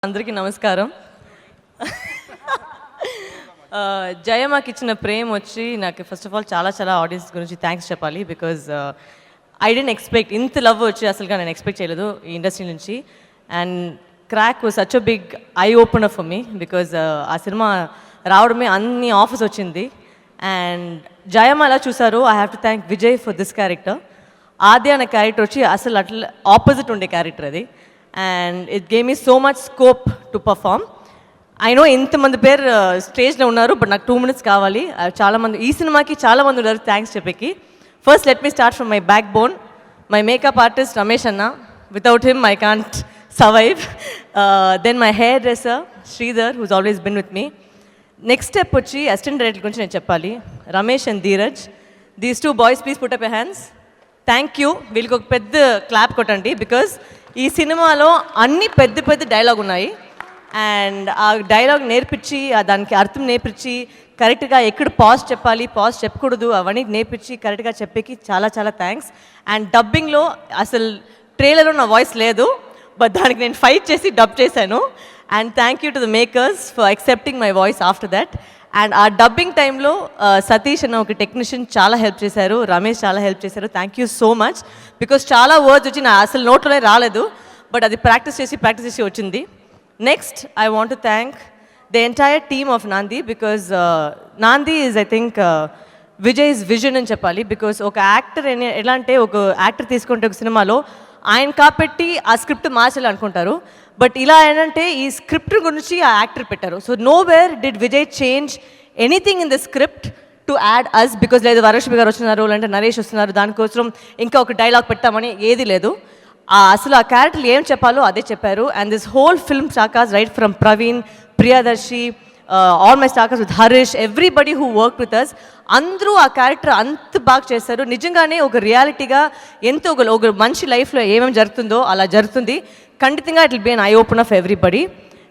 అందరికీ నమస్కారం. జయమాకి ఇచ్చిన ప్రేమ వచ్చి నాకు ఫస్ట్ ఆఫ్ ఆల్ చాలా చాలా ఆడియన్స్ గురించి థ్యాంక్స్ చెప్పాలి. బికాజ్ ఐ డెంట్ ఎక్స్పెక్ట్ ఇంత లవ్ వచ్చి అసలుగా నేను ఎక్స్పెక్ట్ చేయలేదు ఈ ఇండస్ట్రీ నుంచి. And Crack was such a big eye opener for me. Because ఆ సినిమా రావడమే అన్ని ఆఫర్స్ వచ్చింది. అండ్ జయమ ఎలా చూసారో I have to thank Vijay for this character. Aadya అనే క్యారెక్టర్ వచ్చి అసలు అట్లా ఆపోజిట్ ఉండే క్యారెక్టర్ అది. And it gave me so much scope to perform. I know ఇంతమంది పేరు స్టేజ్లో ఉన్నారు, బట్ నాకు 2 minutes కావాలి. చాలామంది ఈ సినిమాకి చాలామంది ఉన్నారు థ్యాంక్స్ చెప్పేకి. First let me start from my backbone, my makeup artist Ramesh అన్న. Without him I can't survive. Then my hairdresser Sridhar, who's always been with me. Next step వచ్చి అసిస్టెంట్ డైరెక్టర్ గురించి నేను చెప్పాలి. Ramesh and Dheeraj, these 2 boys please put up your hands. Thank you. వీళ్ళకి ఒక పెద్ద clap కొట్టండి. Because ఈ సినిమాలో అన్ని పెద్ద పెద్ద డైలాగ్ ఉన్నాయి. అండ్ ఆ డైలాగ్ నేర్పించి దానికి అర్థం నేర్పించి కరెక్ట్గా ఎక్కడ పాజ్ చెప్పాలి, పాజ్ చెప్పకూడదు అవన్నీ నేర్పించి కరెక్ట్గా చెప్పేకి చాలా చాలా థ్యాంక్స్. అండ్ డబ్బింగ్లో అసలు ట్రైలర్లో నా వాయిస్ లేదు, బట్ దానికి నేను ఫైట్ చేసి డబ్ చేశాను. And thank you to the makers for accepting my voice after that. And ఆ డబ్బింగ్ టైంలో సతీష్ అన్న ఒక టెక్నీషియన్ చాలా హెల్ప్ చేశారు, రమేష్ చాలా హెల్ప్ చేశారు. Thank you so much. Because చాలా వర్డ్స్ వచ్చి నా అసలు నోట్లోనే రాలేదు, బట్ అది ప్రాక్టీస్ చేసి వచ్చింది. Next I want to thank the entire team of నాంది. బికాజ్ నాంది is I think Vijay's vision అని చెప్పాలి. బికాజ్ ఒక యాక్టర్ ఎలా అంటే ఒక యాక్టర్ తీసుకుంటే ఒక సినిమాలో ఆయన కాబట్టి ఆ స్క్రిప్ట్ మార్చాలి అనుకుంటారు, బట్ ఇలా ఏంటంటే ఈ స్క్రిప్ట్ గురించి ఆ యాక్టర్ పెట్టారు. So no where did Vijay change anything in the script to add us. Because లేదు వరలక్ష్మి గారు వస్తున్నారు, లేదంటే నరేష్ వస్తున్నారు, దానికోసం ఇంకా ఒక డైలాగ్ పెట్టామని ఏది లేదు. అసలు ఆ క్యారెక్టర్లు ఏం చెప్పాలో అదే చెప్పారు. And this whole film star cast right from Praveen, Priyadarshi, all my star cast with Harish, everybody who work with us, అందరూ ఆ క్యారెక్టర్ అంత బాగా చేశారు. నిజంగానే ఒక రియాలిటీగా ఎంతో ఒక మనిషి లైఫ్లో ఏమేమి జరుగుతుందో అలా జరుగుతుంది. ఖండితంగా it will be an eye open of everybody.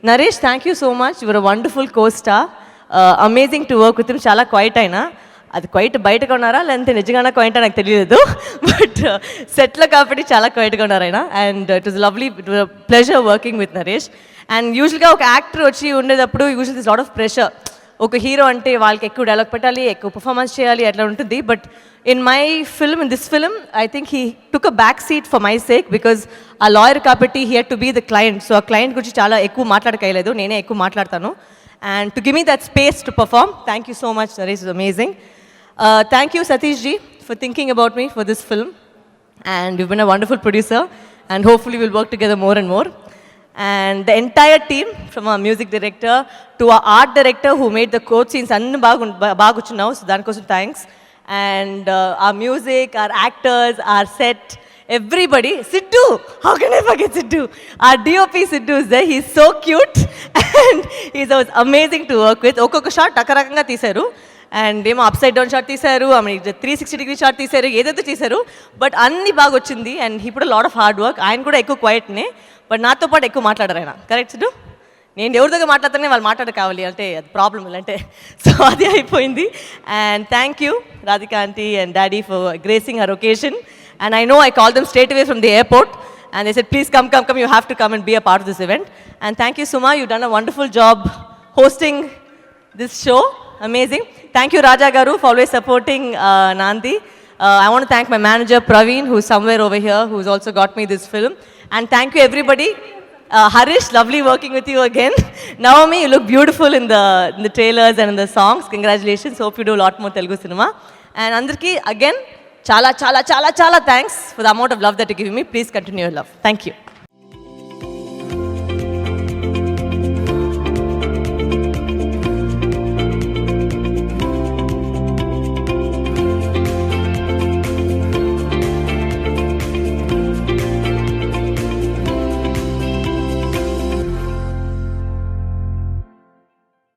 Naresh thank you so much, your wonderful costar. Amazing to work with him. చాలా క్వైట్ అయినా అది క్వైట్ బయటగా ఉన్నారా లేదంటే నిజంగానే క్వైట్ నాకు తెలియదు, బట్ సెట్లో కాబట్టి చాలా క్వైట్గా ఉన్నారు ఆయన. And it was lovely, pleasure working with Naresh. And యూజువల్గా ఒక యాక్టర్ వచ్చి ఉండేటప్పుడు usual this lot of pressure. ఒక హీరో అంటే వాళ్ళకి ఎక్కువ డైలాగ్ పెట్టాలి, ఎక్కువ పర్ఫార్మెన్స్ చేయాలి, అట్లా ఉంటుంది. But in my film, in this film I think he took a back seat for my sake. Because ఆ లాయర్ కాబట్టి he had to be the client. So ఆ క్లయింట్ గురించి చాలా ఎక్కువ మాట్లాడకలేదు, నేనే ఎక్కువ మాట్లాడతాను. And to give me that space to perform. Thank you so much Naresh, is amazing. Thank you Satish ji for thinking about me for this film, and you've been a wonderful producer, and hopefully we'll work together more and more. And the entire team, from our music director to our art director who made the quote scenes annu baaguchunnao, so danikosu thanks. And our music, our actors, our set, everybody. Siddu, how can I forget Siddu? Our DOP Siddu is there. He's so cute and he's amazing to work with. Okoka shot టకరకంగా తీశారు. And ఏమో upside down shot తీశారు, ఆమె 360-degree shot తీశారు, ఏదైతే చేశారు, but అన్ని బాగా వచ్చింది. And he put lot of hard work. ఆయన కూడా ఎక్కువ క్వైట్నే, బట్ నాతో పాటు ఎక్కువ మాట్లాడారు ఆయన. కరెక్ట్ సిడ్డు? నేను ఎవరి దగ్గర మాట్లాడితేనే వాళ్ళు మాట్లాడ కావాలి అంటే అది ప్రాబ్లం అంటే, సో అది అయిపోయింది. And thank you Radhika aunty and daddy for gracing her occasion. And I know I call them straight away from the airport and they said please come, you have to come and be a part of this event. And thank you Suma, you've done a wonderful job hosting this show. Amazing. Thank you Raja Garu for always supporting Nandi. I want to thank my manager Praveen, who's somewhere over here, who's also got me this film. And thank you everybody. Harish, lovely working with you again. Naomi, you look beautiful in the trailers and in the songs. Congratulations. Hope you do a lot more Telugu cinema. And andarki again chala thanks for the amount of love that you give me. Please continue your love. Thank you.